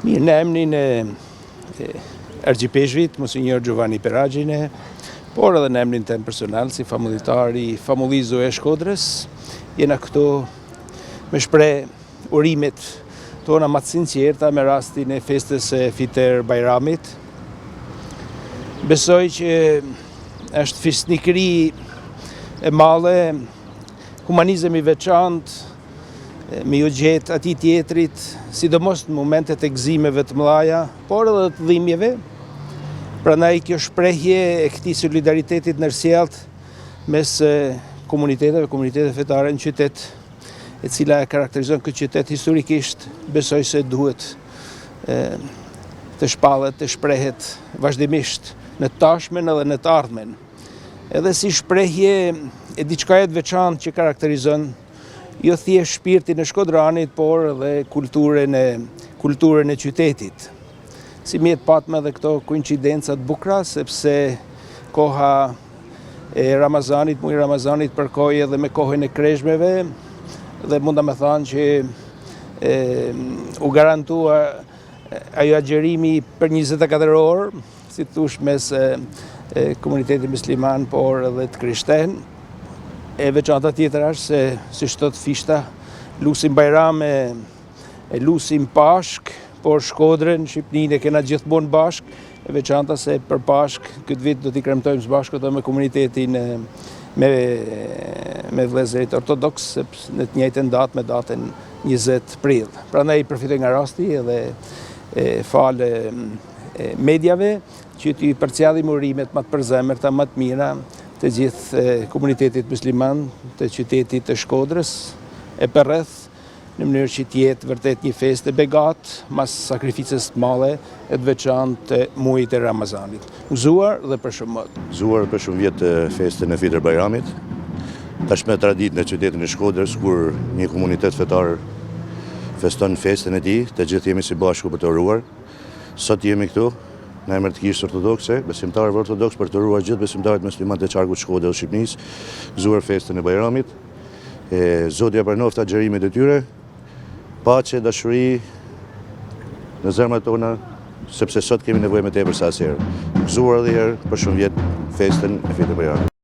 Mirë, në emrin e argjipeshvit, Monsinjor Giovanni Peragjine, por edhe në emrin tem personal, si famullitar i famullizu e Shkodrës, jena këtu me shpreh urimet tona më të sinqerta me rastin e festës e Fitër Bajramit. Besoj që është fisnikëri e madhe, humanizëm i veçantë, me ju gjetë ati tjetrit, sidomos në momentet e gëzimeve të mëdha, por edhe të dhimbjeve. Prandaj kjo shprehje e këtij solidaritetit ndërsjellët mes komuniteteve fetare në qytet, e cila e karakterizon këtë qytet historikisht, besoj se duhet të shpallet, të shprehet vazhdimisht në tashmen edhe në të ardhmen. Edhe si shprehje e diçka të veçantë që karakterizon jo thjesht shpirtin e shkodranit, por edhe kulturën e qytetit. Si mjetë patme dhe këto koincidencat bukra, sepse koha e Ramazanit, muaj Ramazanit përkoj edhe me kohën e kreshmeve, dhe mund ta me thanë që u garantua ajo agjerimi për 24 orë, si thush mes komunitetit musliman, por edhe të krishten. E veçanta tjetër është se, si shtot fishta, lusim Bajram e lusim Pashk, por Shkodrën, Shqipninë e kena gjithmonë bashk, e veçanta se për Pashk, këtë vit do t'i kremtojmë së bashku me komunitetin me vëllezërit ortodoks, sepse në të njëjtën datë me datën 20 prill. Prandaj përfitoj nga rasti edhe falë mediave që t'i përcjallim urimet më të përzemërta, më të mira të gjithë komunitetit musliman, të qytetit të Shkodrës, e përreth, në mënyrë që t'jetë vërtet një festë e begat, mas sakrificës të madhe e të veçantë të muajit e Ramazanit. Gëzuar dhe për shumë mëtë. Gëzuar për shumë vjetë festën e Fitër Bajramit, tashmë traditë në qytetin e Shkodrës, kur një komunitet fetar feston festën e tij, të gjithë jemi së bashku për të uruar. Sot jemi këtu në emër të Kishës Ortodokse, besimtarëve ortodoks, për të uruar gjithë besimtarët musliman të qarkut Shkodrës dhe Shqipërisë, gëzuar festën e Bajramit. Zoti ja pranoftë agjërimet e tyre, paqe, dashuri në zemrat tona, sepse sot kemi nevojë më tepër se asherë. Gëzuar edhe herë për shumë vjet festën e Fitër Bajramit.